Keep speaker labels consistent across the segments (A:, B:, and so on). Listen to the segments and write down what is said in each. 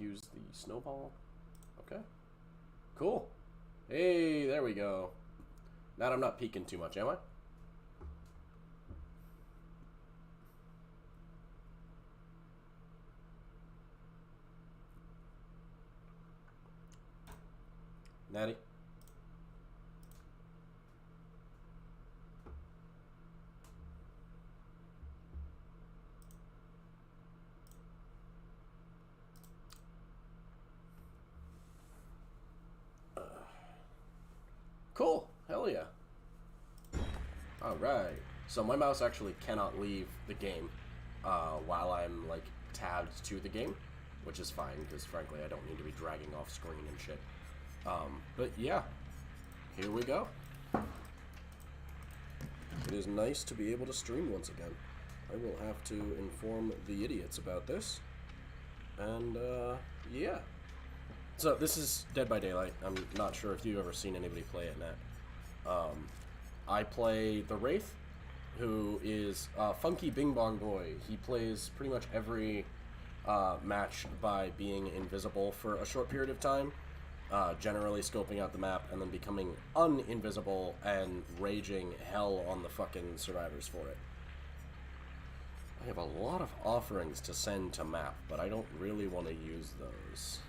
A: use the snowball. Okay. Cool. Hey, there we go. Now I'm not peeking too much, am I? Natty? Cool. Hell yeah. Alright. So my mouse actually cannot leave the game while I'm, like, tabbed to the game, which is fine, because frankly I don't need to be dragging off screen and shit. But yeah, here we go. It is nice to be able to stream once again. I will have to inform the idiots about this. And, yeah. So, this is Dead by Daylight. I'm not sure if you've ever seen anybody play it, Nat. I play the Wraith, who is Funky Bing Bong Boy. He plays pretty much every match by being invisible for a short period of time, generally scoping out the map and then becoming uninvisible and raging hell on the fucking survivors for it. I have a lot of offerings to send to map, but I don't really want to use those.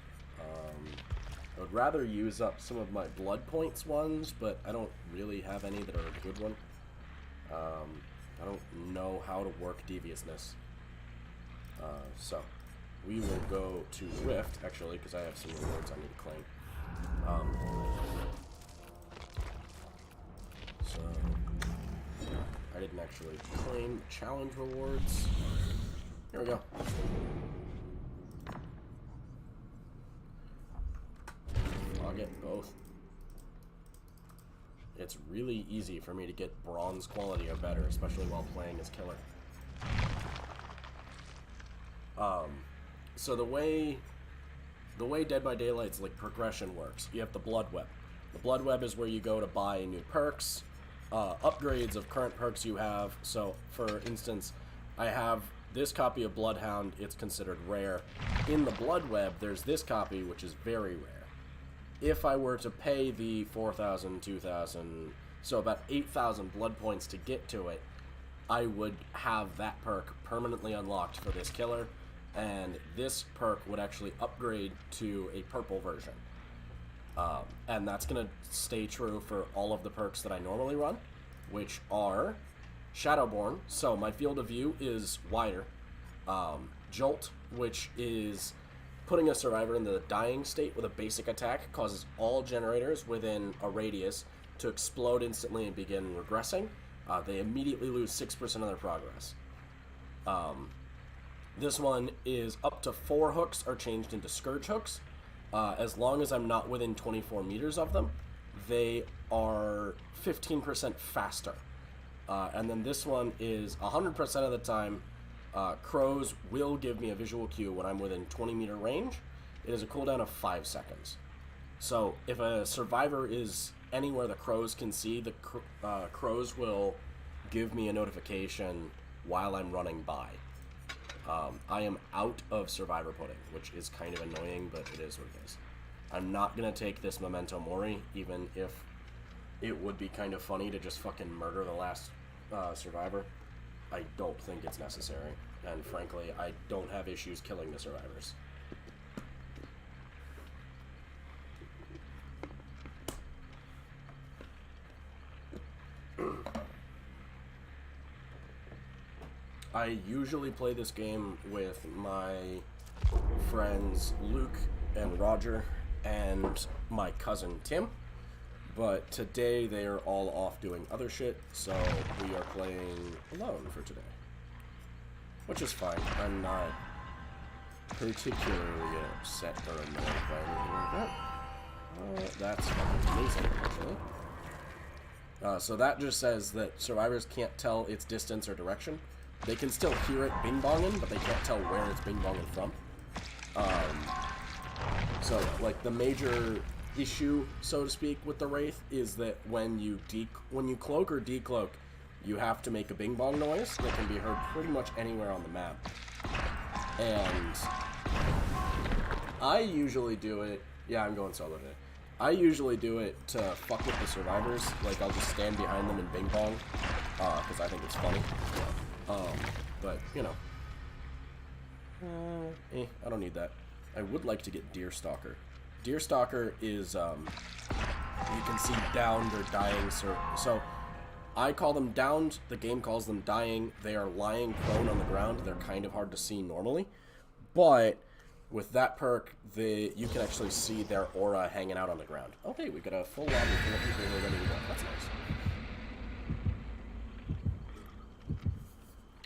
A: I would rather use up some of my blood points ones, but I don't really have any that are a good one. I don't know how to work deviousness. So, we will go to Rift, actually, because I have some rewards I need to claim. So, I didn't actually claim challenge rewards. Here we go. I'll get both. It's really easy for me to get bronze quality or better, especially while playing as killer. So the way Dead by Daylight's like progression works, you have the Blood Web. The Blood Web is where you go to buy new perks, upgrades of current perks you have. So, for instance, I have this copy of Bloodhound. It's considered rare. In the Blood Web, there's this copy, which is very rare. If I were to pay the 4,000, 2,000, so about 8,000 blood points to get to it, I would have that perk permanently unlocked for this killer, and this perk would actually upgrade to a purple version. And that's going to stay true for all of the perks that I normally run, which are Shadowborn, so my field of view is wider. Jolt, which is putting a survivor in the dying state with a basic attack, causes all generators within a radius to explode instantly and begin regressing. They immediately lose 6% of their progress. This one is up to 4 hooks are changed into Scourge hooks. As long as I'm not within 24 meters of them, they are 15% faster. And then this one is 100% of the time, crows will give me a visual cue when I'm within 20-meter range. It is a cooldown of 5 seconds. So if a survivor is anywhere the crows can see, the crows will give me a notification while I'm running by. I am out of survivor pudding, which is kind of annoying, but it is what it is. I'm not going to take this Memento Mori, even if it would be kind of funny to just fucking murder the last survivor. I don't think it's necessary, and frankly, I don't have issues killing the survivors. I usually play this game with my friends Luke and Roger and my cousin Tim, but today they are all off doing other shit, so we are playing alone for today. Which is fine. I'm not particularly upset or annoyed by anything like that. That's fucking amazing, actually. So that just says that survivors can't tell its distance or direction. They can still hear it bing-bonging, but they can't tell where it's bing-bonging from. So, like, the major issue, so to speak, with the Wraith is that when you cloak or decloak, you have to make a bing-bong noise that can be heard pretty much anywhere on the map. And I usually do it. Yeah, I'm going solo today. I usually do it to fuck with the survivors. Like, I'll just stand behind them and ping pong, because I think it's funny. But, you know. I don't need that. I would like to get Deerstalker. Deerstalker is, you can see downed or dying. So, I call them downed. The game calls them dying. They are lying prone on the ground. They're kind of hard to see normally. But with that perk, you can actually see their aura hanging out on the ground. Okay, we got a full lobby full of people who are ready to go. That's nice.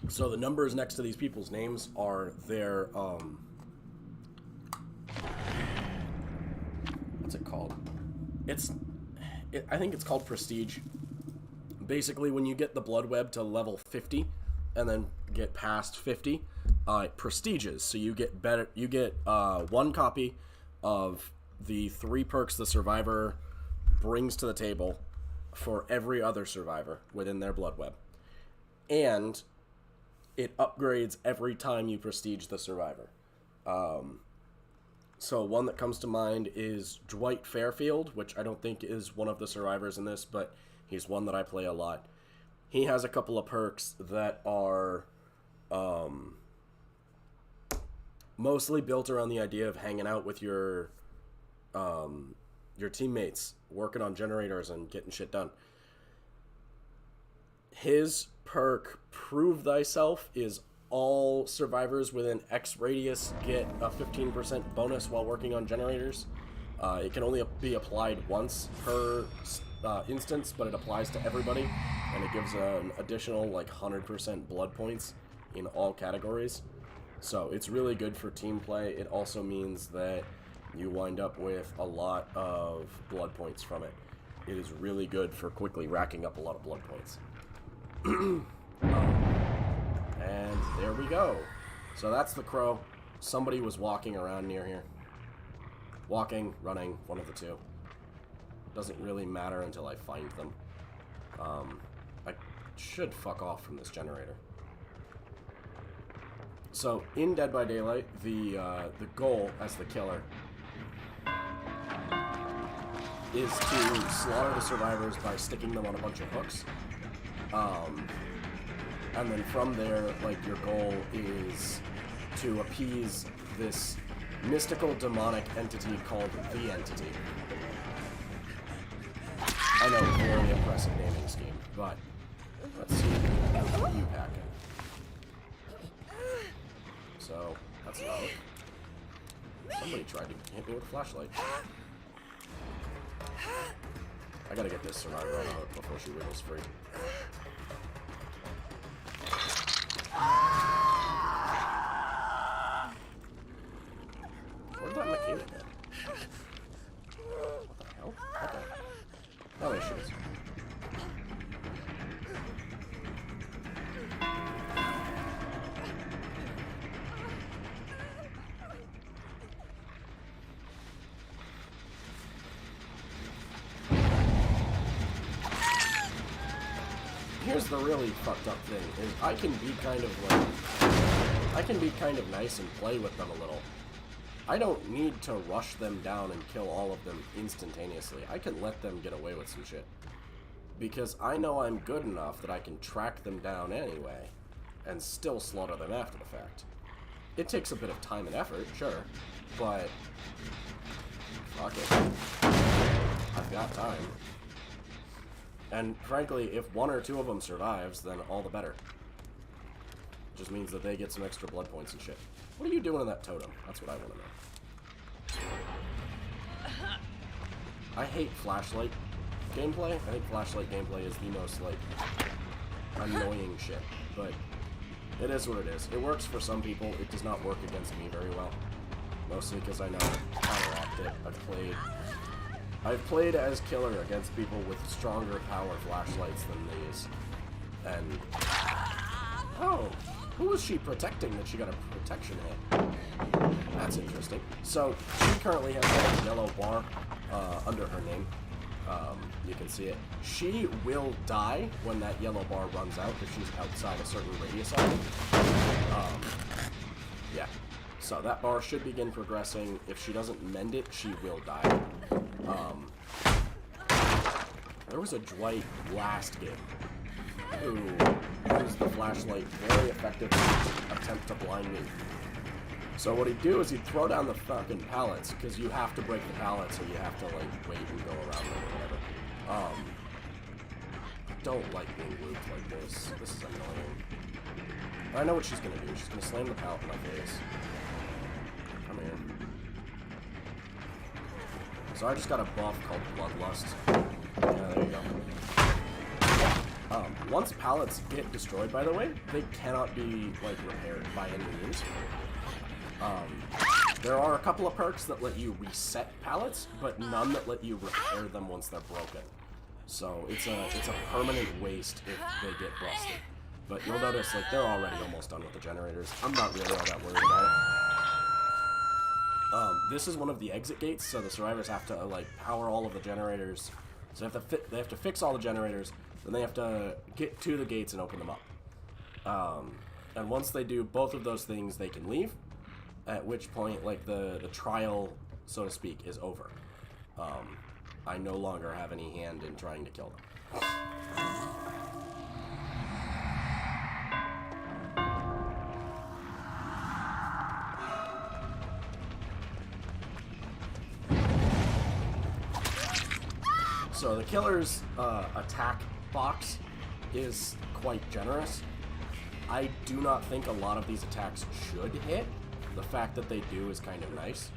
A: So the numbers next to these people's names are their, what's it called? I think it's called Prestige. Basically, when you get the Blood Web to level 50, and then get past 50, it prestiges. So you get better. You get one copy of the 3 perks the survivor brings to the table for every other survivor within their Blood Web, and it upgrades every time you prestige the survivor. So one that comes to mind is Dwight Fairfield, which I don't think is one of the survivors in this, but he's one that I play a lot. He has a couple of perks that are mostly built around the idea of hanging out with your teammates, working on generators and getting shit done. His perk, Prove Thyself, is all survivors within X radius get a 15% bonus while working on generators. It can only be applied once per instance, but it applies to everybody, and it gives an additional like 100% blood points in all categories. So it's really good for team play. It also means that you wind up with a lot of blood points from it. It is really good for quickly racking up a lot of blood points. And there we go. So that's the Crow. Somebody was walking around near here. Walking, running, one of the two. Doesn't really matter until I find them. I should fuck off from this generator. So, in Dead by Daylight, the goal as the killer is to slaughter the survivors by sticking them on a bunch of hooks. And then from there, like, your goal is to appease this mystical demonic entity called the Entity. I know, very impressive naming scheme, but let's see what you pack in. So, that's loud. Somebody tried to hit me with a flashlight. I gotta get this survivor on a hook before she wiggles free. Where'd that mechanic go? What the hell? Okay. Oh, there she is. Here's the really fucked up thing, is I can be kind of nice and play with them a little. I don't need to rush them down and kill all of them instantaneously. I can let them get away with some shit. Because I know I'm good enough that I can track them down anyway, and still slaughter them after the fact. It takes a bit of time and effort, sure, but fuck it. I've got time. And frankly, if 1 or 2 of them survives, then all the better. It just means that they get some extra blood points and shit. What are you doing in that totem? That's what I want to know. I hate flashlight gameplay. I think flashlight gameplay is the most, like, annoying shit. But it is what it is. It works for some people. It does not work against me very well. Mostly because I know how to counteract it. I've played as killer against people with stronger power flashlights than these. And... oh! Who was she protecting that she got a protection hit? That's interesting. So, she currently has a yellow bar under her name. You can see it. She will die when that yellow bar runs out if she's outside a certain radius of it. Yeah. So that bar should begin progressing. If she doesn't mend it, she will die. There was a Dwight last game who used the flashlight very effectively to attempt to blind me. So what he'd do is he'd throw down the fucking pallets, because you have to break the pallets or you have to, like, wait and go around them or whatever. I don't like being looped like this. This is annoying. I know what she's gonna do. She's gonna slam the pallet in my face. Come here. So I just got a buff called Bloodlust. Yeah, there you go. Once pallets get destroyed, by the way, they cannot be, like, repaired by any means. There are a couple of perks that let you reset pallets, but none that let you repair them once they're broken. So it's a permanent waste if they get busted. But you'll notice, like, they're already almost done with the generators. I'm not really all that worried about it. This is one of the exit gates, so the survivors have to, like, power all of the generators. So they have to fix all the generators, then they have to get to the gates and open them up. And once they do both of those things, they can leave. At which point, like, the trial, so to speak, is over. I no longer have any hand in trying to kill them. So the killer's attack box is quite generous. I do not think a lot of these attacks should hit. The fact that they do is kind of nice.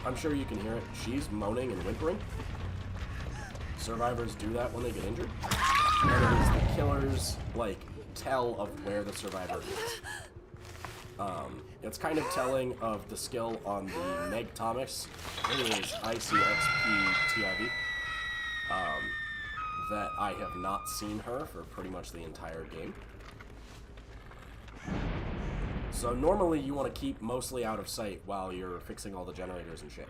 A: I'm sure you can hear it. She's moaning and whimpering. Survivors do that when they get injured. And it is the killer's, like, tell of where the survivor is. It's kind of telling of the skill on the Meg Thomas, who is ICXP-TIV, that I have not seen her for pretty much the entire game. So normally you want to keep mostly out of sight while you're fixing all the generators and shit.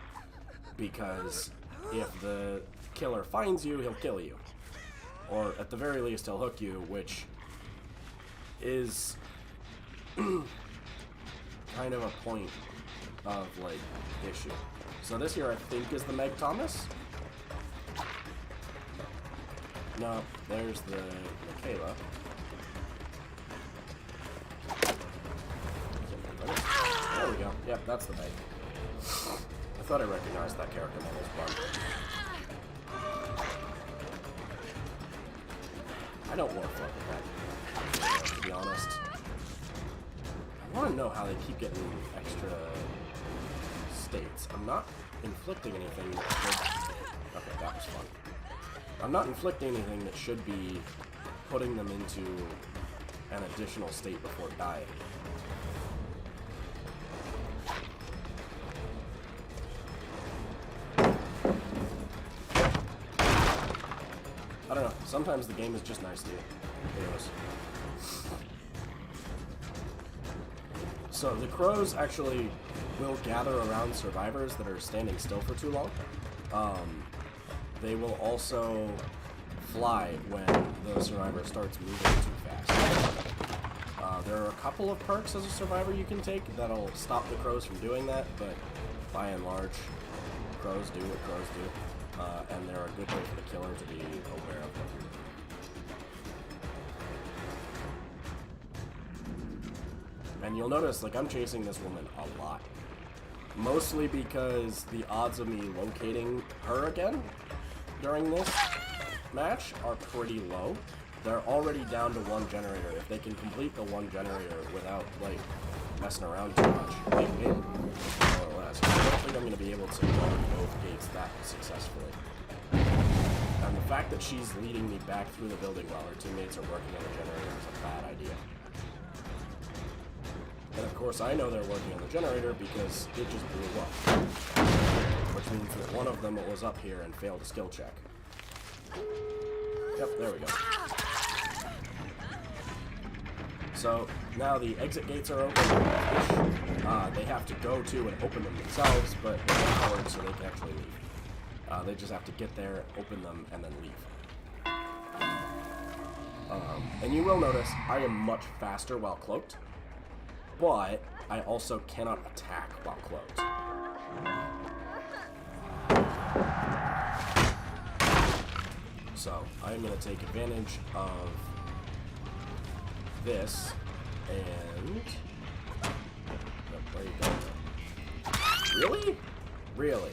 A: Because if the killer finds you, he'll kill you. Or at the very least, he'll hook you, which is kind of a point of, like, issue. So this here, I think, is the Meg Thomas. No, there's the Michaela. There we go. Yep, that's the Meg. I thought I recognized that character on this one. I don't want to fuck with that, to be honest. I want to know how they keep getting extra states. I'm not inflicting anything that should... Okay, that was fun. I'm not inflicting anything that should be putting them into an additional state before dying. I don't know. Sometimes the game is just nice to you. Anyways. So the crows actually will gather around survivors that are standing still for too long. They will also fly when the survivor starts moving too fast. There are a couple of perks as a survivor you can take that'll stop the crows from doing that, but by and large, crows do what crows do, and they're a good way for the killer to be aware of them. And you'll notice, like, I'm chasing this woman a lot. Mostly because the odds of me locating her again during this match are pretty low. They're already down to one generator. If they can complete the one generator without, like, messing around too much, they win, more or less. I don't think I'm going to be able to guard both gates that successfully. And the fact that she's leading me back through the building while her teammates are working on the generator is a bad idea. And of course I know they're working on the generator because it just blew up. Which means that one of them was up here and failed a skill check. Yep, there we go. So now the exit gates are open, which they have to go to and open them themselves, but they're powered so they can actually leave. They just have to get there, open them, and then leave. And you will notice I am much faster while cloaked, but I also cannot attack while cloaked. So I'm going to take advantage of this, and... Oh, where are you going? Really? Really?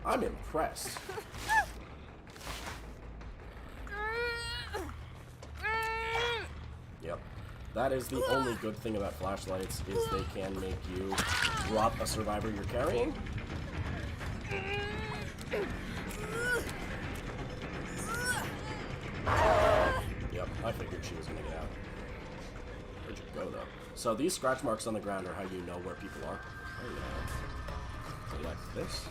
A: I'm impressed. Yep. That is the only good thing about flashlights, is they can make you drop a survivor you're carrying. Yep, I figured she was gonna get out. Where'd you go, though? So these scratch marks on the ground are how you know where people are. Oh, yeah. So like this.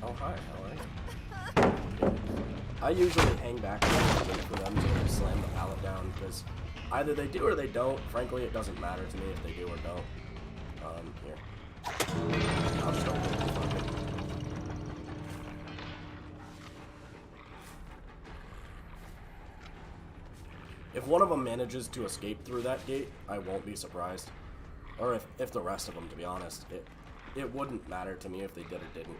A: Oh, hi, how are you? I usually hang back and wait for them to slam the pallet down, because either they do or they don't. Frankly, it doesn't matter to me if they do or don't. Here. I'll just open it. Fuck it. If one of them manages to escape through that gate, I won't be surprised. Or if the rest of them, to be honest. It wouldn't matter to me if they did or didn't.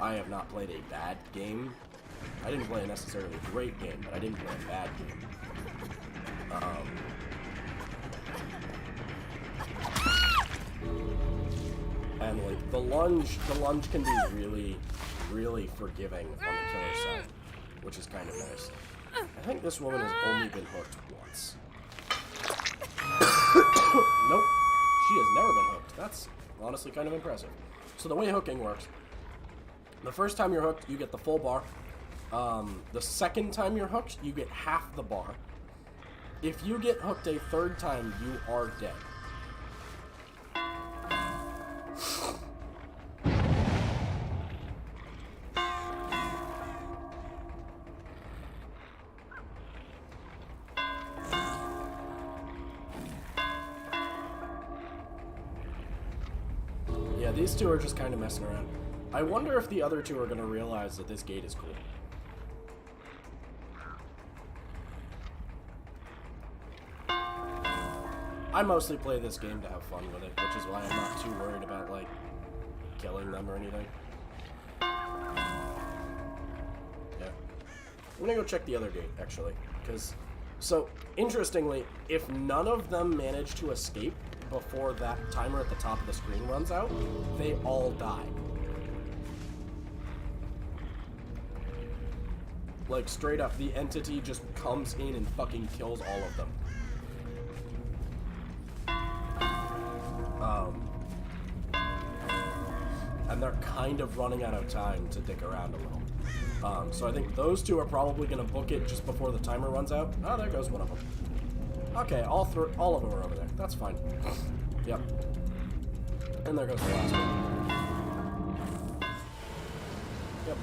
A: I have not played a bad game. I didn't play a necessarily great game, but I didn't play a bad game. And like the lunge can be really, really forgiving on the killer side, which is kind of nice. I think this woman has only been hooked once. Nope, she has never been hooked. That's honestly kind of impressive. So the way hooking works, the first time you're hooked, you get the full bar. The second time you're hooked, you get half the bar. If you get hooked a third time, you are dead. Yeah, these two are just kind of messing around. I wonder if the other two are going to realize that this gate is cool. I mostly play this game to have fun with it, which is why I'm not too worried about, like, killing them or anything. Yeah. I'm gonna go check the other gate, actually, because... So, interestingly, if none of them manage to escape before that timer at the top of the screen runs out, they all die. Like, straight up, the entity just comes in and fucking kills all of them. And they're kind of running out of time to dick around a little. So I think those two are probably going to book it just before the timer runs out. Oh, there goes one of them. Okay, all of them are over there. That's fine. Yep. And there goes the last one. Yep.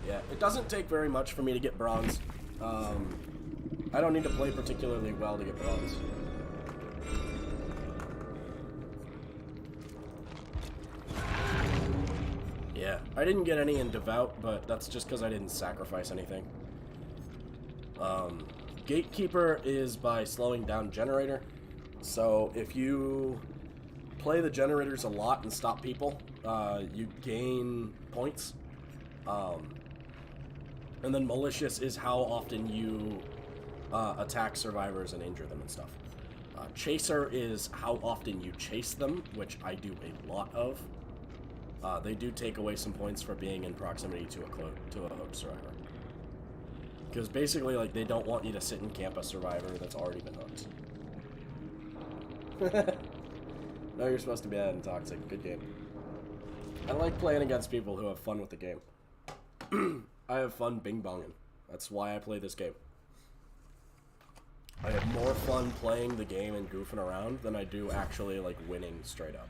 A: Yeah, it doesn't take very much for me to get bronze. I don't need to play particularly well to get bronze. Yeah, I didn't get any in Devout, but that's just because I didn't sacrifice anything. Gatekeeper is by slowing down Generator. So if you play the generators a lot and stop people, you gain points. And then Malicious is how often you attack survivors and injure them and stuff. Chaser is how often you chase them, which I do a lot of. They do take away some points for being in proximity to a hooked survivor. Because basically, like, they don't want you to sit and camp a survivor that's already been hooked. No, you're supposed to be bad and toxic. Good game. I like playing against people who have fun with the game. I have fun bing-bonging. That's why I play this game. I have more fun playing the game and goofing around than I do actually, like, winning straight up.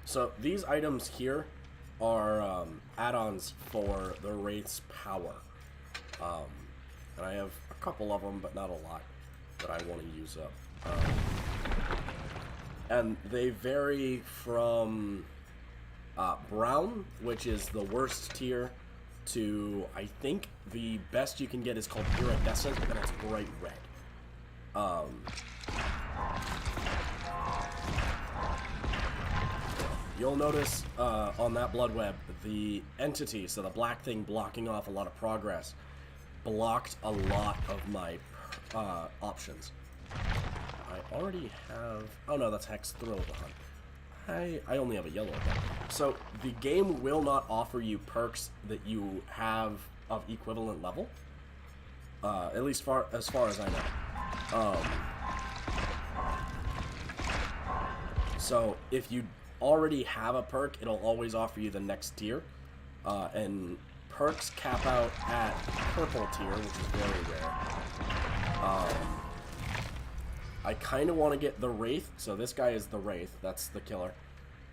A: So these items here are add-ons for the Wraith's power. And I have a couple of them, but not a lot that I want to use up. And they vary from brown, which is the worst tier, to I think the best you can get is called iridescent, and it's bright red. You'll notice on that blood web, the entity, so the black thing blocking off a lot of progress, blocked a lot of my options. I already have... Oh no, that's Hex Thrill of the Hunt. I only have a yellow again. So the game will not offer you perks that you have of equivalent level. At least as far as I know. So if you already have a perk, it'll always offer you the next tier. And perks cap out at purple tier, which is very rare. I kind of want to get the Wraith, so this guy is the Wraith, that's the killer.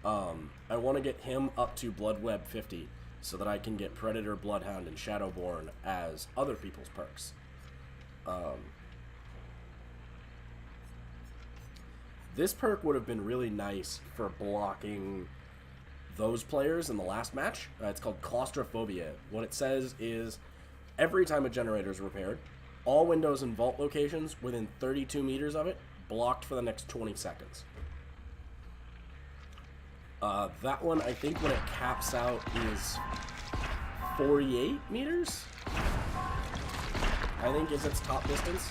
A: I want to get him up to Bloodweb 50, so that I can get Predator, Bloodhound, and Shadowborn as other people's perks. This perk would have been really nice for blocking those players in the last match. It's called Claustrophobia. What it says is, every time a generator is repaired, all windows and vault locations within 32 meters of it blocked for the next 20 seconds. That one, I think when it caps out is 48 meters? I think is its top distance.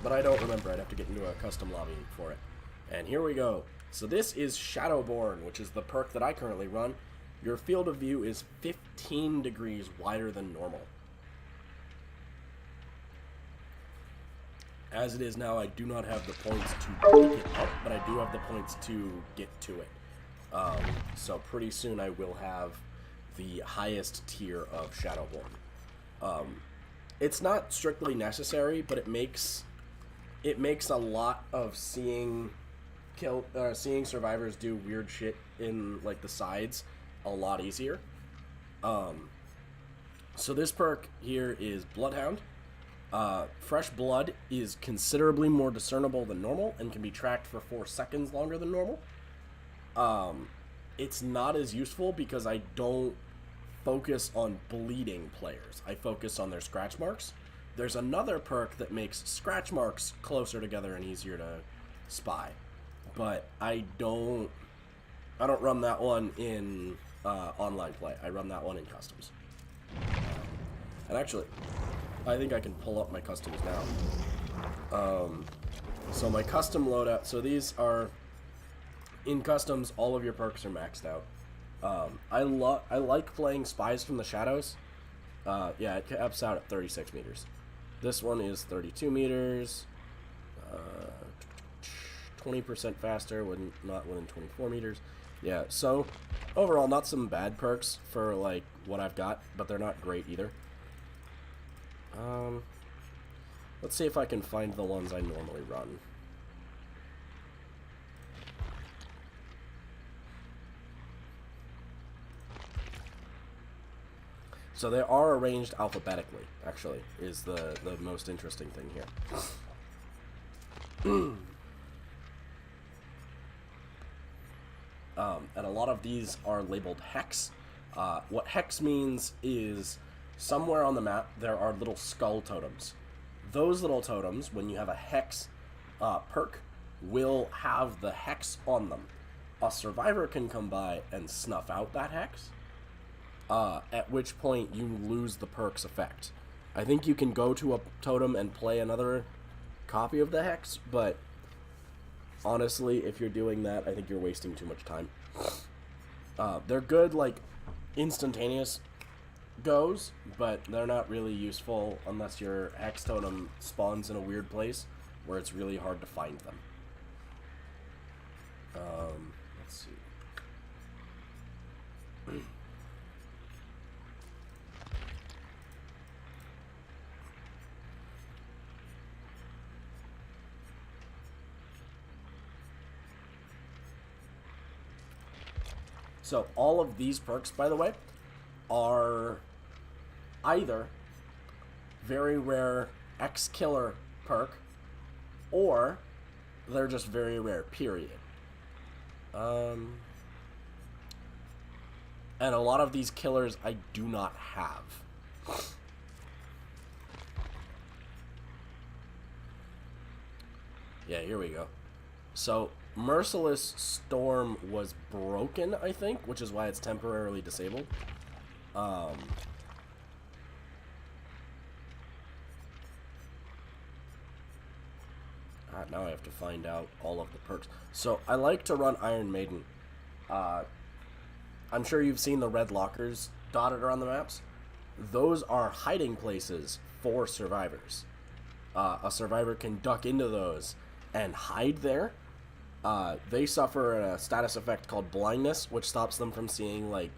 A: But I don't remember. I'd have to get into a custom lobby for it. And here we go. So this is Shadowborn, which is the perk that I currently run. Your field of view is 15 degrees wider than normal. As it is now, I do not have the points to pick it up, but I do have the points to get to it. So pretty soon I will have the highest tier of Shadowborn. It's not strictly necessary, but it makes a lot of seeing survivors do weird shit in like the sides a lot easier. So this perk here is Bloodhound. Fresh blood is considerably more discernible than normal and can be tracked for 4 seconds longer than normal. It's not as useful because I don't focus on bleeding players. I focus on their scratch marks. There's another perk that makes scratch marks closer together and easier to spy, but I don't run that one in online play. I run that one in customs. And actually, I think I can pull up my customs now. So my custom loadout, so these are, in customs, all of your perks are maxed out. I like playing Spies from the Shadows. Yeah, it caps out at 36 meters. This one is 32 meters, 20% faster when not within 24 meters. Yeah, so overall, not some bad perks for like what I've got, but they're not great either. Let's see if I can find the ones I normally run. So they are arranged alphabetically, actually, is the most interesting thing here. And a lot of these are labeled Hex. What Hex means is somewhere on the map there are little skull totems. Those little totems, when you have a Hex perk, will have the Hex on them. A survivor can come by and snuff out that Hex, at which point you lose the perk's effect. I think you can go to a totem and play another copy of the Hex, but honestly, if you're doing that, I think you're wasting too much time. They're good, like, instantaneous goes, but they're not really useful unless your Hex totem spawns in a weird place where it's really hard to find them. Let's see. So all of these perks, by the way, are either very rare X killer perk, or they're just very rare, period. And a lot of these killers I do not have. Yeah, here we go. So, Merciless Storm was broken, I think, which is why it's temporarily disabled. Now I have to find out all of the perks. So, I like to run Iron Maiden. I'm sure you've seen the red lockers dotted around the maps. Those are hiding places for survivors. A survivor can duck into those and hide there. They suffer a status effect called blindness, which stops them from seeing, like,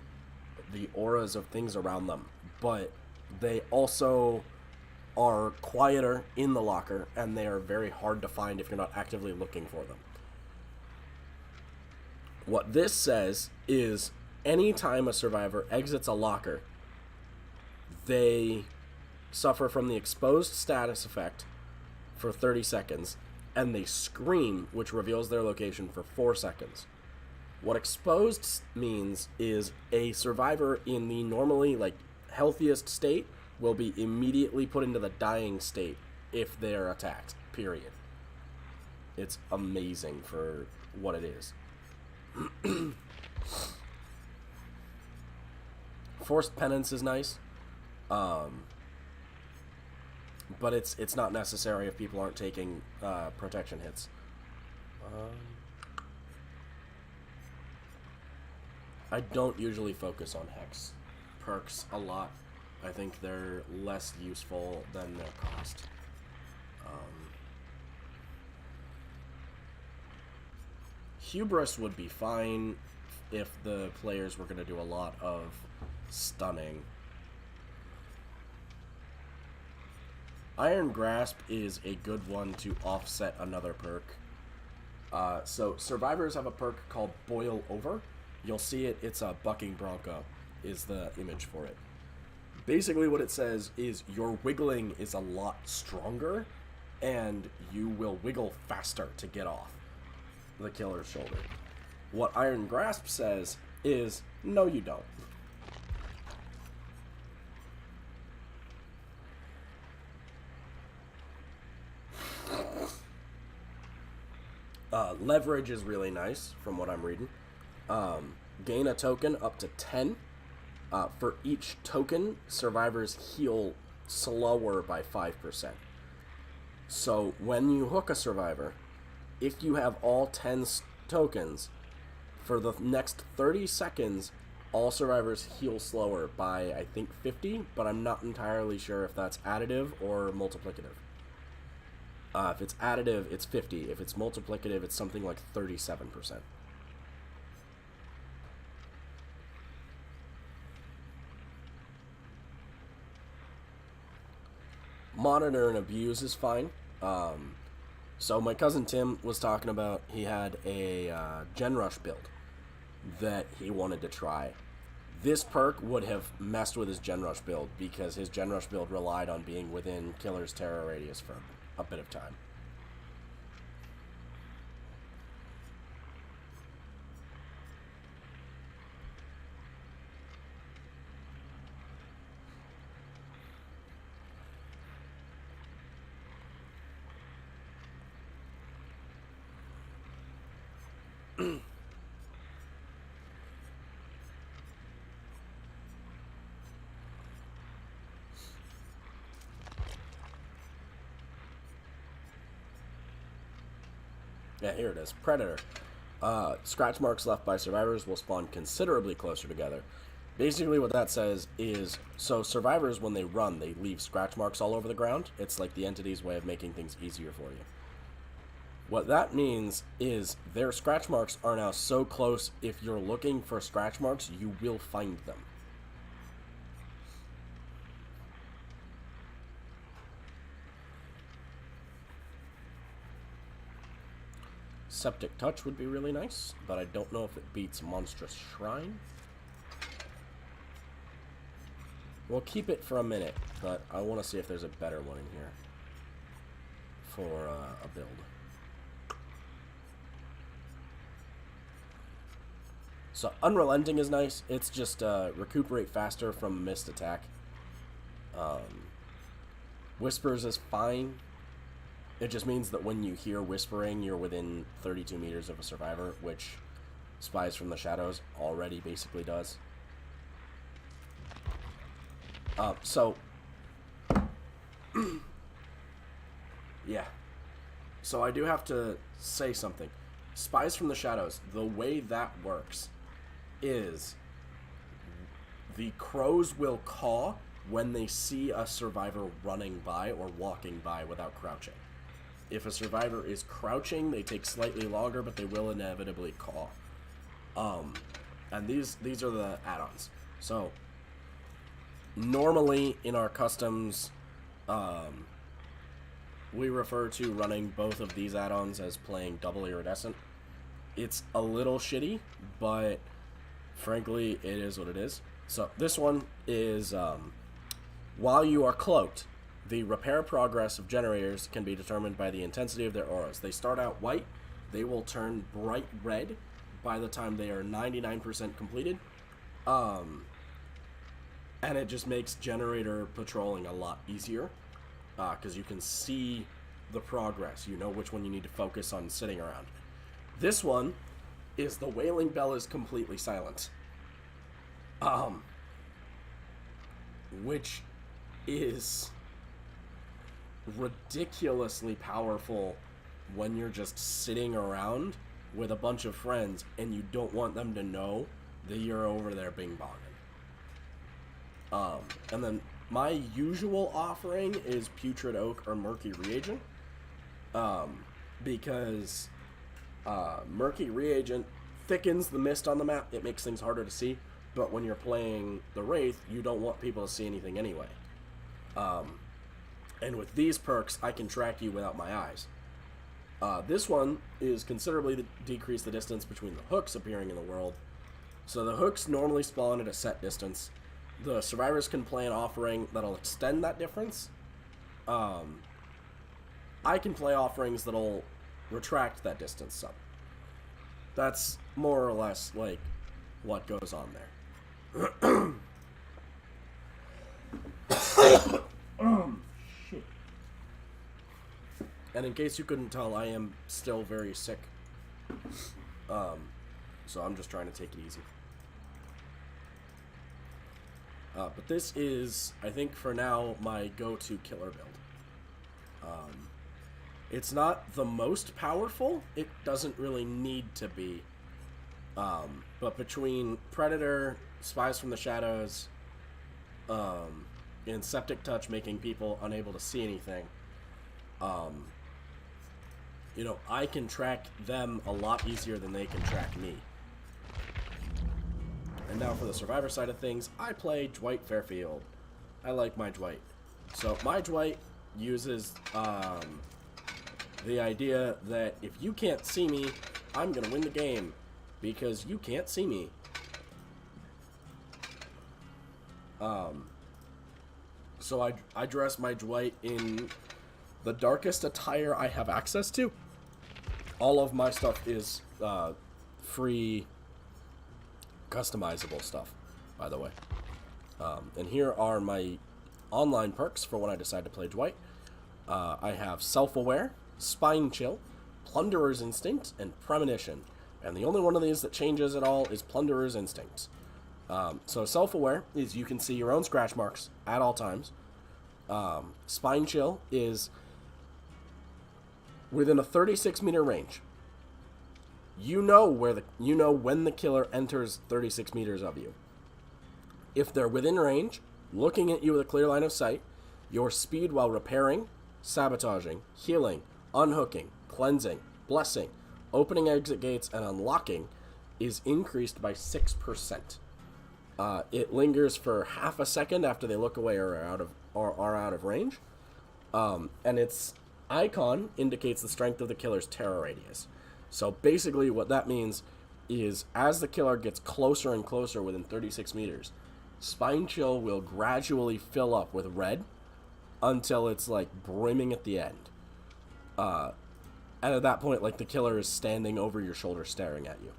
A: the auras of things around them. But they also are quieter in the locker, and they are very hard to find if you're not actively looking for them. What this says is anytime a survivor exits a locker, they suffer from the exposed status effect for 30 seconds, and they scream, which reveals their location for 4 seconds. What exposed means is a survivor in the normally, like, healthiest state will be immediately put into the dying state if they're attacked, period. It's amazing for what it is. Forced penance is nice, but it's not necessary if people aren't taking protection hits. I don't usually focus on Hex perks a lot. I think they're less useful than their cost. Hubris would be fine if the players were going to do a lot of stunning. Iron Grasp is a good one to offset another perk. So survivors have a perk called Boil Over. You'll see it, it's a bucking bronco is the image for it. Basically what it says is your wiggling is a lot stronger, and you will wiggle faster to get off the killer's shoulder. What Iron Grasp says is, no you don't. Leverage is really nice, from what I'm reading. Gain a token up to 10. For each token, survivors heal slower by 5%. So when you hook a survivor, if you have all 10 tokens, for the next 30 seconds, all survivors heal slower by, I think, 50, but I'm not entirely sure if that's additive or multiplicative. If it's additive, it's 50. If it's multiplicative, it's something like 37%. Monitor and abuse is fine. So my cousin Tim was talking about he had a Gen Rush build that he wanted to try. This perk would have messed with his Gen Rush build because his Gen Rush build relied on being within killer's terror radius for a bit of time. Yeah, here it is. Predator. Scratch marks left by survivors will spawn considerably closer together. Basically what that says is, so survivors, when they run, they leave scratch marks all over the ground. It's like the entity's way of making things easier for you. What that means is their scratch marks are now so close, if you're looking for scratch marks, you will find them. Septic Touch would be really nice, but I don't know if it beats Monstrous Shrine. We'll keep it for a minute, but I want to see if there's a better one in here for a build. So Unrelenting is nice. It's just recuperate faster from missed attack. Whispers is fine. It just means that when you hear whispering, you're within 32 meters of a survivor, which Spies from the Shadows already basically does. Yeah. So I do have to say something. Spies from the Shadows, the way that works is the crows will caw when they see a survivor running by or walking by without crouching. If a survivor is crouching, they take slightly longer, but they will inevitably caw. And these are the add-ons. So normally in our customs, we refer to running both of these add-ons as playing double iridescent. It's a little shitty, but frankly, it is what it is. So this one is, while you are cloaked, the repair progress of generators can be determined by the intensity of their auras. They start out white, they will turn bright red by the time they are 99% completed. And it just makes generator patrolling a lot easier, because you can see the progress. You know which one you need to focus on sitting around. This one is the Wailing Bell is completely silent. Which is ridiculously powerful when you're just sitting around with a bunch of friends and you don't want them to know that you're over there bing-bonging. And then my usual offering is Putrid Oak or Murky Reagent, because Murky Reagent thickens the mist on the map. It makes things harder to see, but when you're playing the Wraith, you don't want people to see anything anyway. And with these perks, I can track you without my eyes. This one is considerably to decrease the distance between the hooks appearing in the world. So the hooks normally spawn at a set distance. The survivors can play an offering that'll extend that difference. I can play offerings that'll retract that distance some. That's more or less like what goes on there. Shit. And in case you couldn't tell, I am still very sick. So I'm just trying to take it easy. But this is, I think for now, my go-to killer build. It's not the most powerful. It doesn't really need to be. But between Predator, Spies from the Shadows, and Septic Touch making people unable to see anything, you know, I can track them a lot easier than they can track me. And now for the survivor side of things, I play Dwight Fairfield. I like my Dwight. So my Dwight uses the idea that if you can't see me, I'm going to win the game because you can't see me. So I dress my Dwight in the darkest attire I have access to. All of my stuff is free customizable stuff, by the way. And here are my online perks for when I decide to play Dwight. I have Self-Aware, Spine Chill, Plunderer's Instinct, and Premonition. And the only one of these that changes at all is Plunderer's Instinct. So Self-Aware is you can see your own scratch marks at all times. Spine Chill is within a 36-meter range. You know when the killer enters 36 meters of you. If they're within range, looking at you with a clear line of sight, your speed while repairing, sabotaging, healing, unhooking, cleansing, blessing, opening exit gates, and unlocking is increased by 6%. It lingers for half a second after they look away or are out of range. And its icon indicates the strength of the killer's terror radius. So basically what that means is as the killer gets closer and closer within 36 meters, Spine Chill will gradually fill up with red until it's like brimming at the end. And at that point, like, the killer is standing over your shoulder staring at you.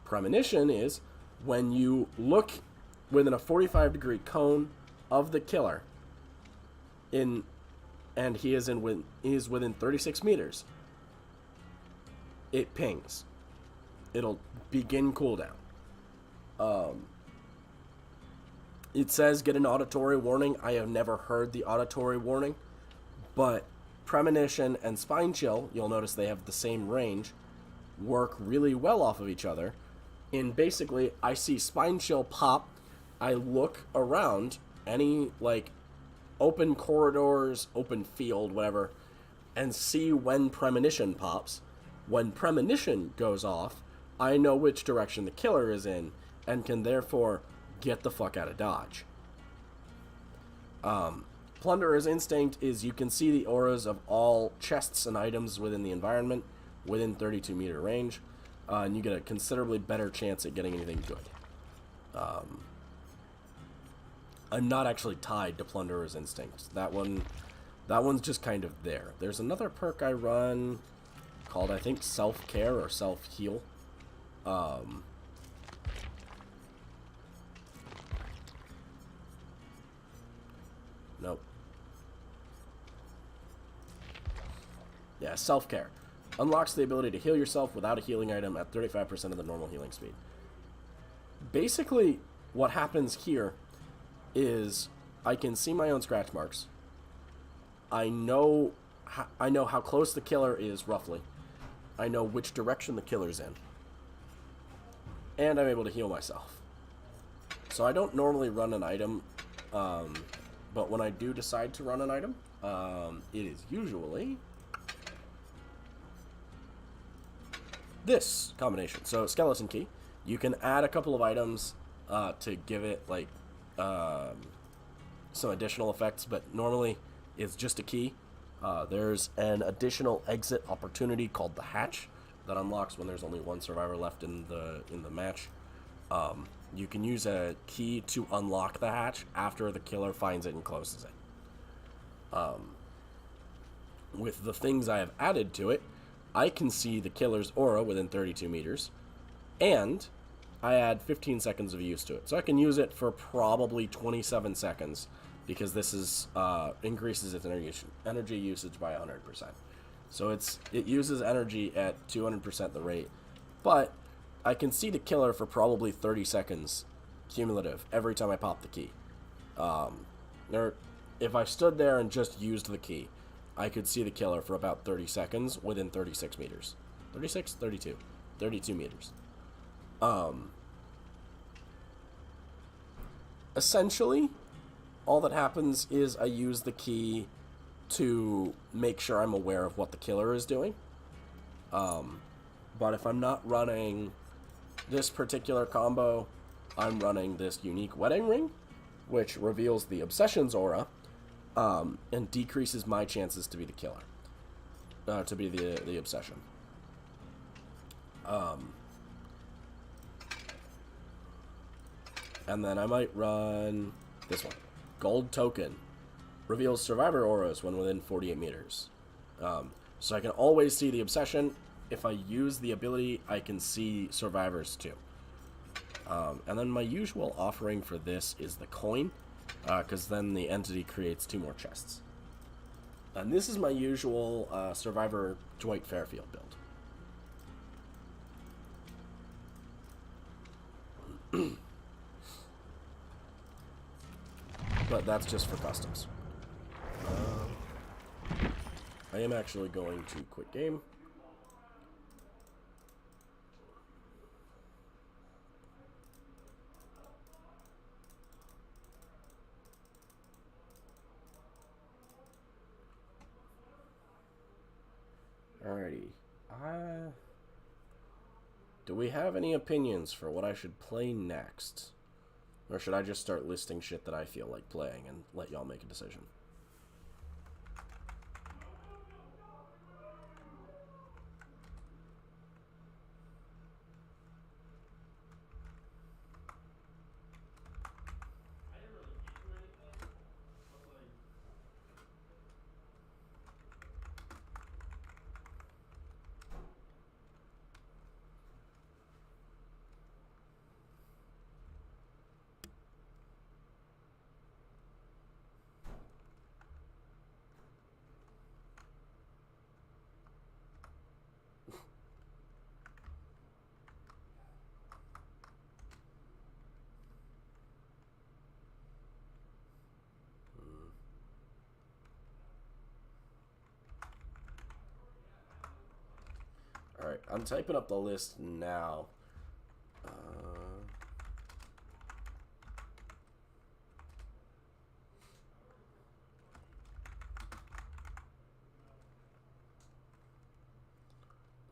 A: Premonition is when you look within a 45-degree cone of the killer and he is within 36 meters, it pings. It'll begin cooldown. It says get an auditory warning. I have never heard the auditory warning, but Premonition and Spine Chill, you'll notice they have the same range, work really well off of each other. And basically, I see Spine Chill pop, I look around, any, like, open corridors, open field, whatever, and see when Premonition pops. When Premonition goes off, I know which direction the killer is in, and can therefore get the fuck out of Dodge. Plunderer's Instinct is you can see the auras of all chests and items within the environment within 32 meter range, and you get a considerably better chance at getting anything good. I'm not actually tied to Plunderer's Instinct. That one's just kind of there. There's another perk I run called, I think, Self-Care or Self-Heal. Nope. Yeah, Self-Care. Unlocks the ability to heal yourself without a healing item at 35% of the normal healing speed. Basically, what happens here is I can see my own scratch marks. I know how close the killer is, roughly. I know which direction the killer's in. And I'm able to heal myself. So I don't normally run an item, but when I do decide to run an item, it is usually this combination. So Skeleton Key. You can add a couple of items to give it, like, some additional effects, but normally it's just a key. There's an additional exit opportunity called the Hatch that unlocks when there's only one survivor left in the match. You can use a key to unlock the hatch after the killer finds it and closes it. With the things I have added to it, I can see the killer's aura within 32 meters, and I add 15 seconds of use to it. So I can use it for probably 27 seconds, because this is increases its energy usage by 100%. So it uses energy at 200% the rate, but I can see the killer for probably 30 seconds cumulative every time I pop the key. If I stood there and just used the key, I could see the killer for about 30 seconds within 36 meters. 36? 32. 32 meters. Essentially, all that happens is I use the key to make sure I'm aware of what the killer is doing. But if I'm not running this particular combo, I'm running this unique wedding ring, which reveals the Obsession's aura, and decreases my chances to be the killer, to be the Obsession. And then I might run this one. Gold Token. Reveals survivor auras when within 48 meters. So I can always see the Obsession. If I use the ability, I can see survivors too. And then my usual offering for this is the coin, because then the entity creates 2 more chests. And this is my usual survivor Dwight Fairfield build. But that's just for customs. I am actually going to quit game. Alrighty. Do we have any opinions for what I should play next? Or should I just start listing shit that I feel like playing and let y'all make a decision? I'm typing up the list now.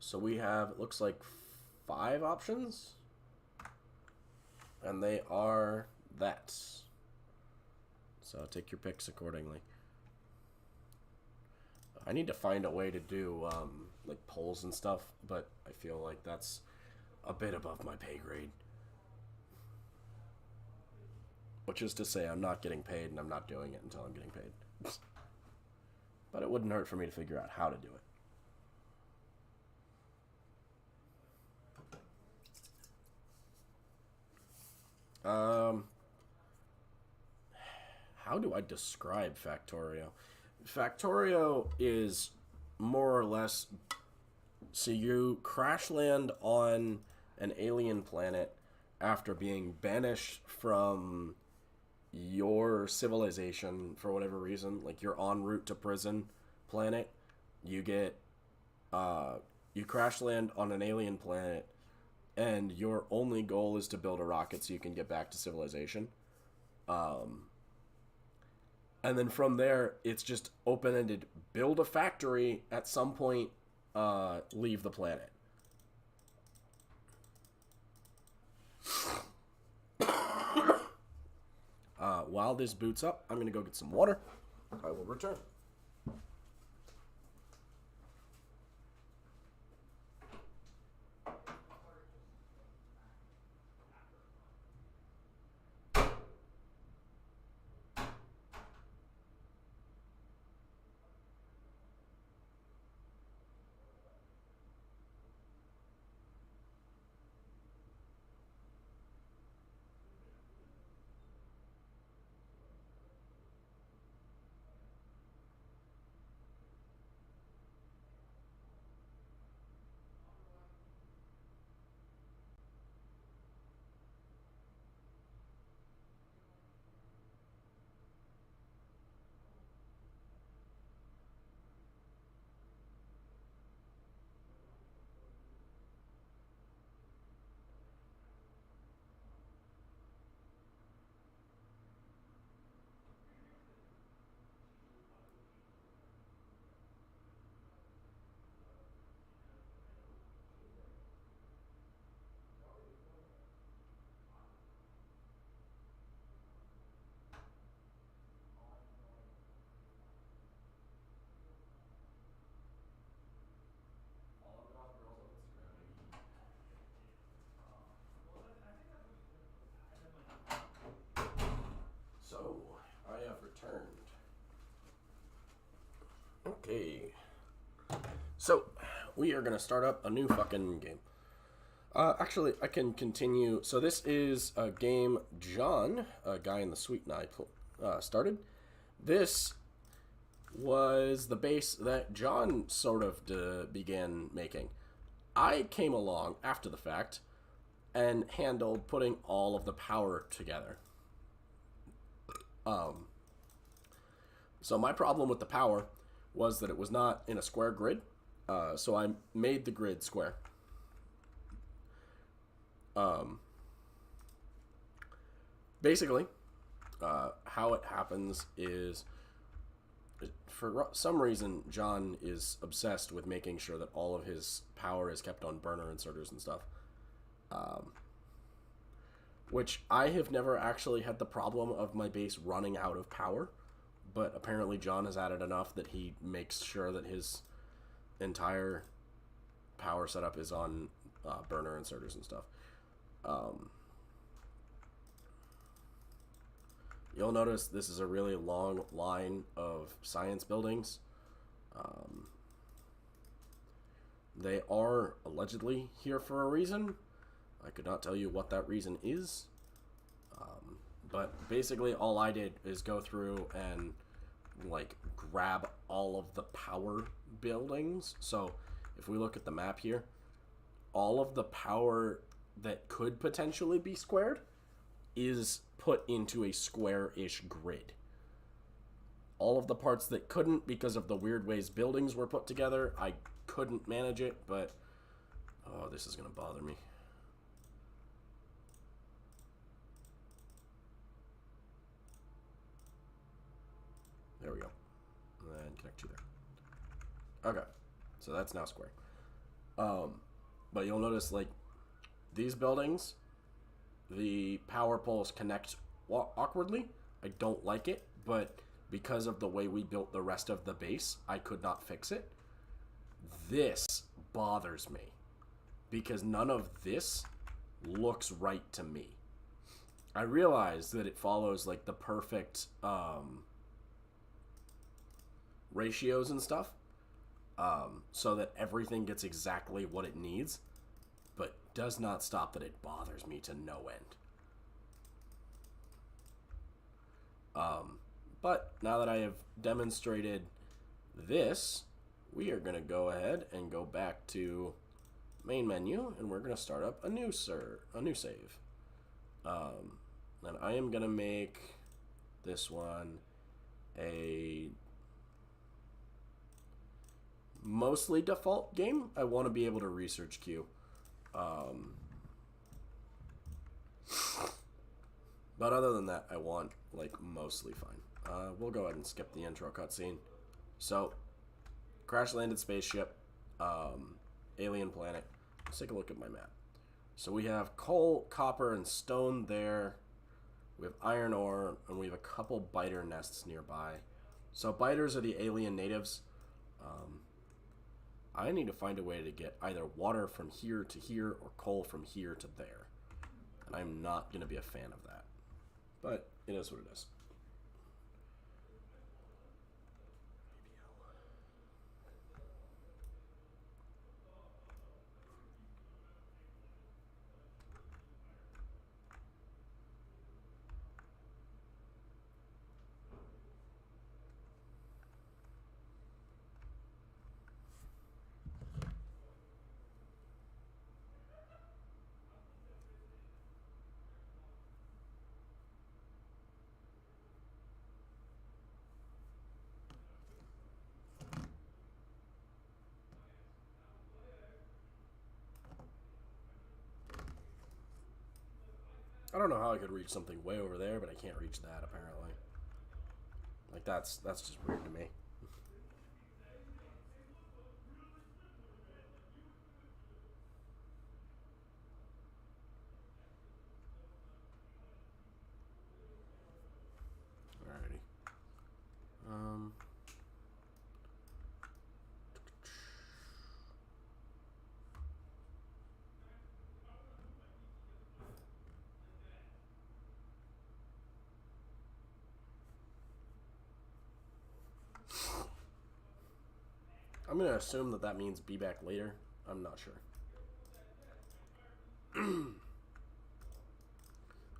A: So we have, it looks like 5 options. And they are that. So take your picks accordingly. I need to find a way to do like polls and stuff, but I feel like that's a bit above my pay grade. Which is to say, I'm not getting paid, and I'm not doing it until I'm getting paid. But it wouldn't hurt for me to figure out how to do it. How do I describe Factorio? Factorio is more or less, so you crash land on an alien planet after being banished from your civilization for whatever reason. Like, you're en route to prison planet. You get, you crash land on an alien planet, and your only goal is to build a rocket so you can get back to civilization. And then from there, it's just open-ended. Build a factory at some point, leave the planet. While this boots up, I'm going to go get some water. I will return. So, I have returned. Okay. So, we are going to start up a new fucking game. Actually, I can continue. So this is a game John, a guy in the Sweet and I, started. This was the base that John sort of began making. I came along after the fact and handled putting all of the power together. So my problem with the power was that it was not in a square grid. So I made the grid square. Basically, how it happens is, for some reason, John is obsessed with making sure that all of his power is kept on burner inserters and stuff. Which I have never actually had the problem of my base running out of power, but apparently John has added enough that he makes sure that his entire power setup is on burner inserters and stuff. You'll notice this is a really long line of science buildings. They are allegedly here for a reason. I could not tell you what that reason is. But basically all I did is go through and like grab all of the power buildings. So if we look at the map here, all of the power that could potentially be squared is put into a square-ish grid. All of the parts that couldn't, because of the weird ways buildings were put together, I couldn't manage it, but Oh, this is going to bother me. There we go. And connect you there. Okay. So that's now square. But you'll notice, like, these buildings, the power poles connect awkwardly. I don't like it, but because of the way we built the rest of the base, I could not fix it. This bothers me because none of this looks right to me. I realize that it follows like the perfect ratios and stuff, so that everything gets exactly what it needs, but does not stop that it bothers me to no end. But now that I have demonstrated this, we are going to go ahead and go back to main menu, and we're going to start up a new save. And I am going to make this one a mostly default game. I want to be able to research queue. But other than that, I want, like, mostly fine. We'll go ahead and skip the intro cutscene. So, crash-landed spaceship, alien planet. Let's take a look at my map. So we have coal, copper, and stone there. We have iron ore, and we have a couple biter nests nearby. So biters are the alien natives. I need to find a way to get either water from here to here or coal from here to there. And I'm not going to be a fan of that. But it is what it is. I don't know how I could reach something way over there, but I can't reach that, apparently. Like, that's just weird to me. Alrighty. I'm going to assume that that means be back later. I'm not sure.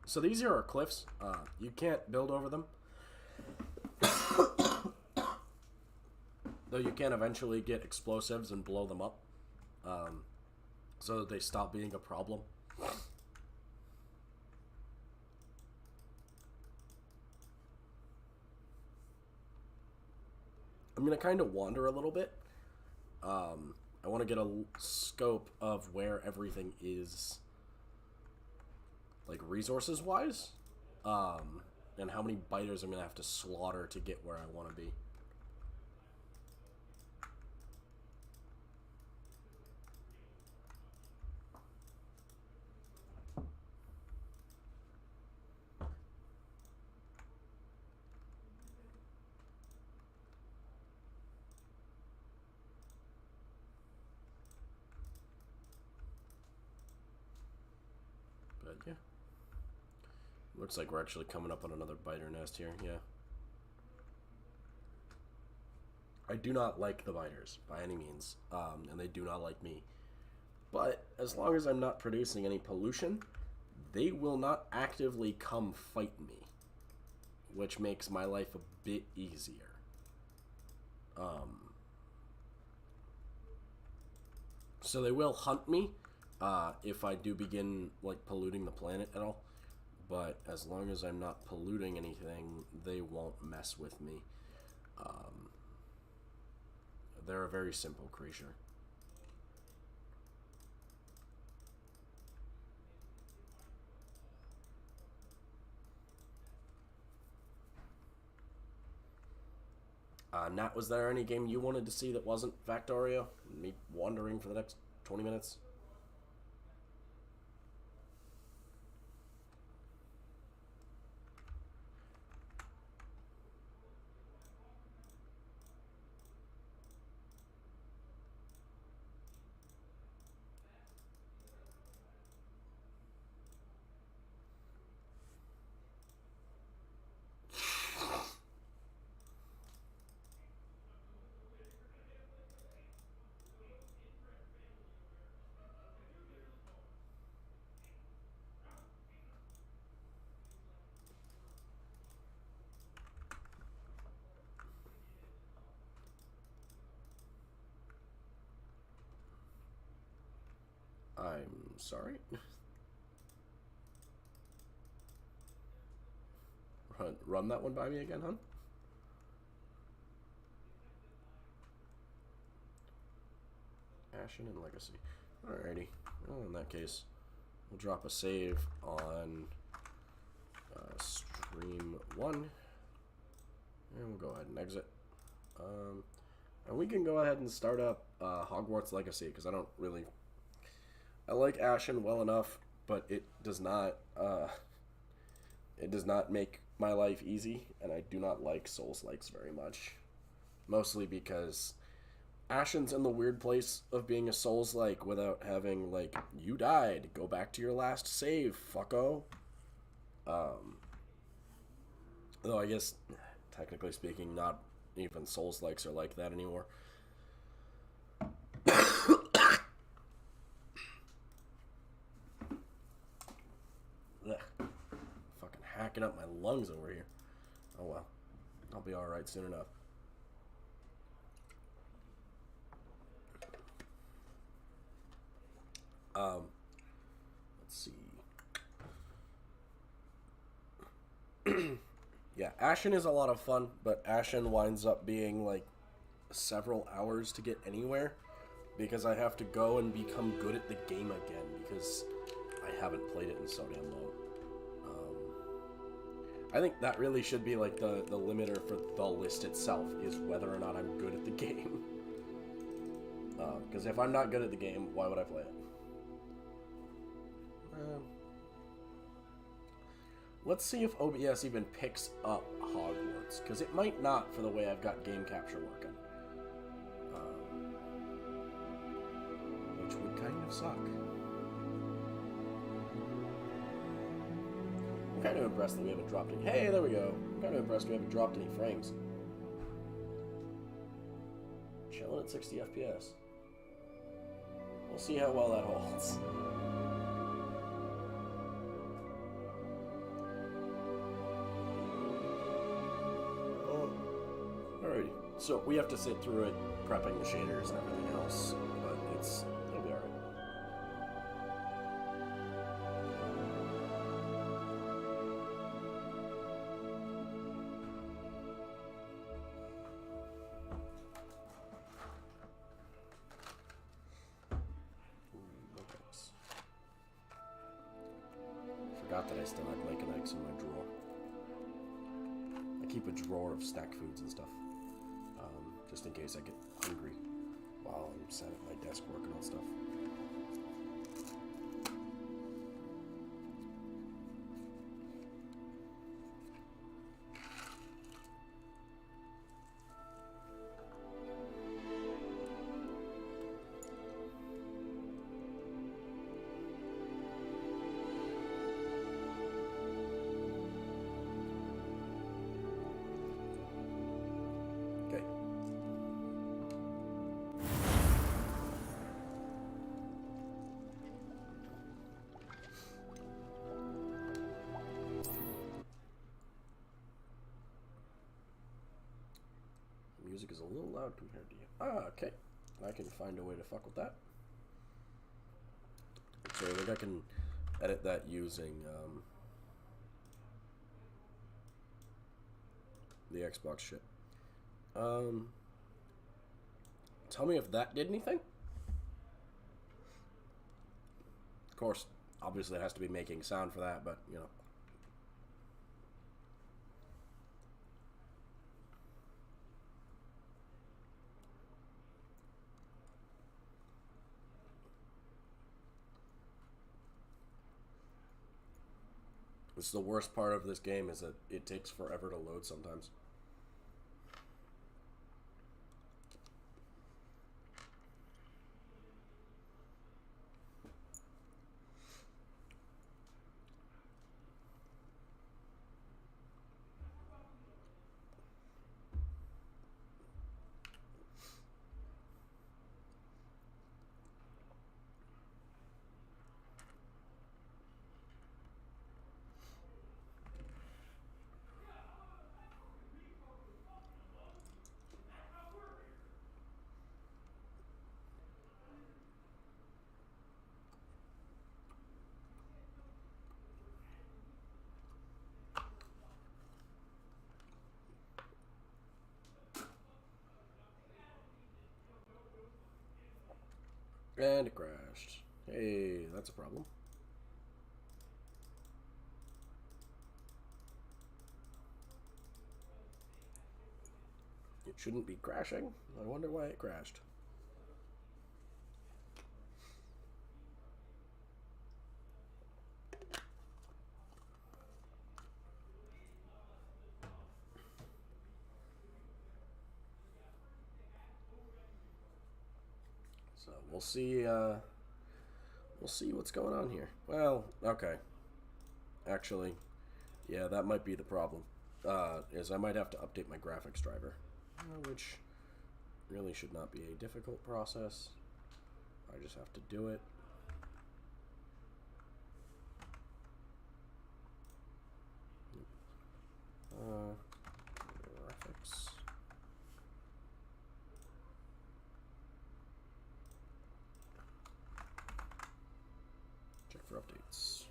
A: So these here are cliffs. You can't build over them. Though you can eventually get explosives and blow them up. So that they stop being a problem. I'm going to kind of wander a little bit. I want to get a scope of where everything is, like, resources-wise, and how many biters I'm going to have to slaughter to get where I want to be. But yeah, looks like we're actually coming up on another biter nest here. Yeah, I do not like the biters by any means, and they do not like me. But as long as I'm not producing any pollution, they will not actively come fight me, which makes my life a bit easier. So they will hunt me if I do begin, like, polluting the planet at all. But as long as I'm not polluting anything, they won't mess with me. They're a very simple creature. Nat, was there any game you wanted to see that wasn't Factorio? Me wandering for the next 20 minutes? I'm sorry. Run that one by me again, hon? Ashen and Legacy. Alrighty. Well, in that case, we'll drop a save on stream 1. And we'll go ahead and exit. And we can go ahead and start up Hogwarts Legacy, because I don't really... I like Ashen well enough, but it does not make my life easy, and I do not like Souls-likes very much. Mostly because Ashen's in the weird place of being a Souls-like without having, like, you died, go back to your last save, fucko. Though I guess, technically speaking, not even Souls-likes are like that anymore. Fucking hacking up my lungs over here. Oh well. I'll be alright soon enough. Let's see. Yeah, Ashen is a lot of fun, but Ashen winds up being like several hours to get anywhere because I have to go and become good at the game again because I haven't played it in so damn long. I think that really should be like the limiter for the list itself, is whether or not I'm good at the game. Because if I'm not good at the game, why would I play it? Let's see if OBS even picks up Hogwarts, because it might not for the way I've got game capture working. Which would kind of suck. I'm kind of impressed that we haven't dropped any. Hey, there we go. I'm kind of impressed we haven't dropped any frames. Chilling at 60 FPS. We'll see how well that holds. Alrighty. So we have to sit through it, prepping the shaders and everything else, but it'll be alright. Forgot that I still had Lake and Ike's in my drawer. I keep a drawer of snack foods and stuff, just in case I get hungry while I'm sat at my desk working on stuff. Music is a little loud compared to you. Okay. I can find a way to fuck with that. So I think I can edit that using the Xbox shit. Tell me if that did anything? Of course, obviously it has to be making sound for that, but, you know. It's the worst part of this game is that it takes forever to load sometimes. And it crashed. Hey, that's a problem. It shouldn't be crashing. I wonder why it crashed. So we'll see. We'll see what's going on here. Well, okay. Actually, yeah, that might be the problem. Is I might have to update my graphics driver, which really should not be a difficult process. I just have to do it. Graphics. Check for updates.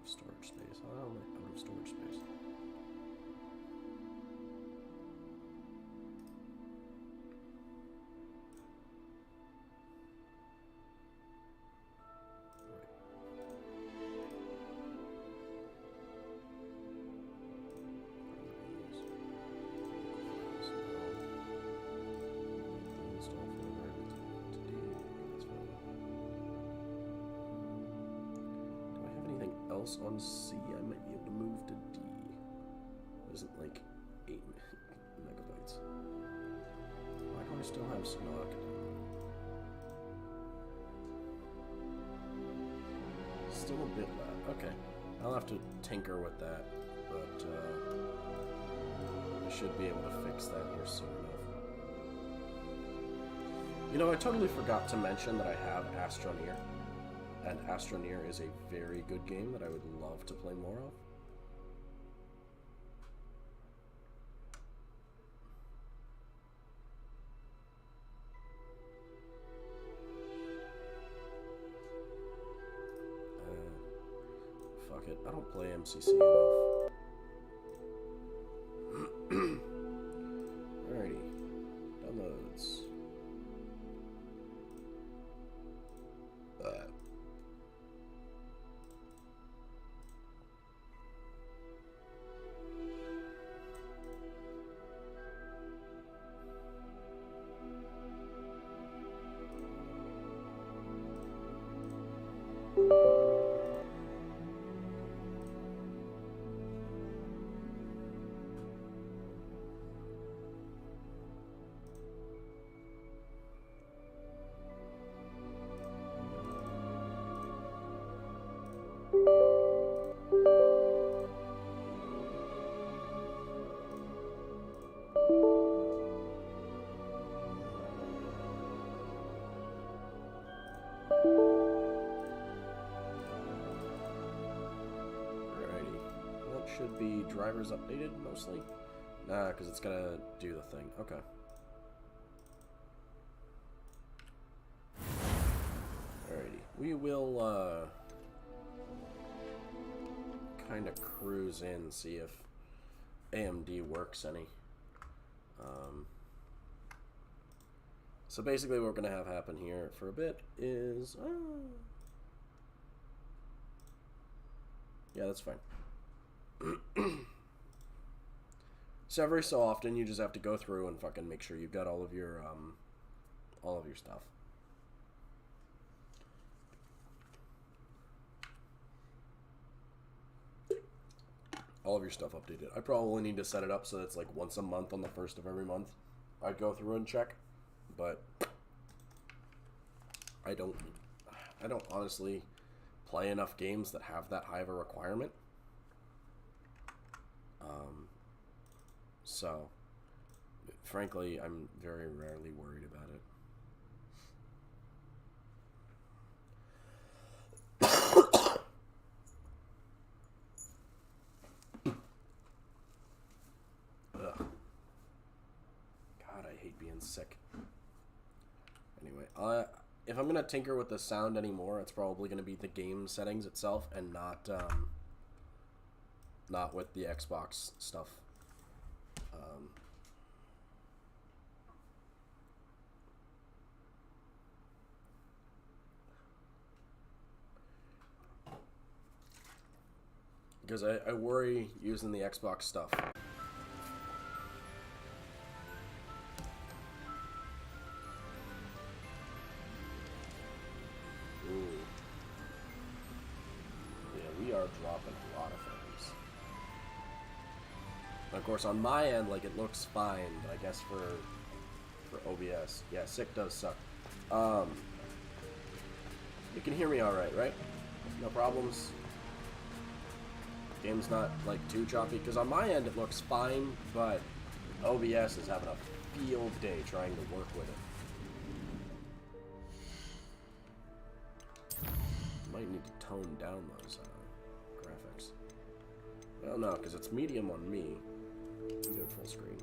A: Storage space. Oh, I'm out of storage space. On C, I might be able to move to D. Isn't like 8 megabytes. Why do I still have Snog? Still a bit loud. Okay, I'll have to tinker with that, but I should be able to fix that here soon enough. You know, I totally forgot to mention that I have Astroneer. And Astroneer is a very good game that I would love to play more of. Fuck it, I don't play MCC enough. Alrighty, downloads. should be drivers updated mostly. Nah, because it's gonna do the thing. Okay. Alrighty. We will, kind of cruise in, see if AMD works any. So basically what we're going to have happen here for a bit is... yeah, that's fine. So every so often you just have to go through and fucking make sure you've got all of your stuff. All of your stuff updated. I probably need to set it up so that's like once a month on the first of every month. I'd go through and check, but I don't honestly play enough games that have that high of a requirement. So frankly, I'm very rarely worried about it. Sick. Anyway, if I'm gonna tinker with the sound anymore, it's probably gonna be the game settings itself and not with the Xbox stuff. Because I worry using the Xbox stuff. Dropping a lot of frames. Of course, on my end, like, it looks fine, but I guess for OBS, yeah, sick does suck. You can hear me all right, right? No problems. Game's not like too choppy, because on my end it looks fine, but OBS is having a field day trying to work with it. Might need to tone down those graphics. Well, no, because it's medium on me. Do it full screen.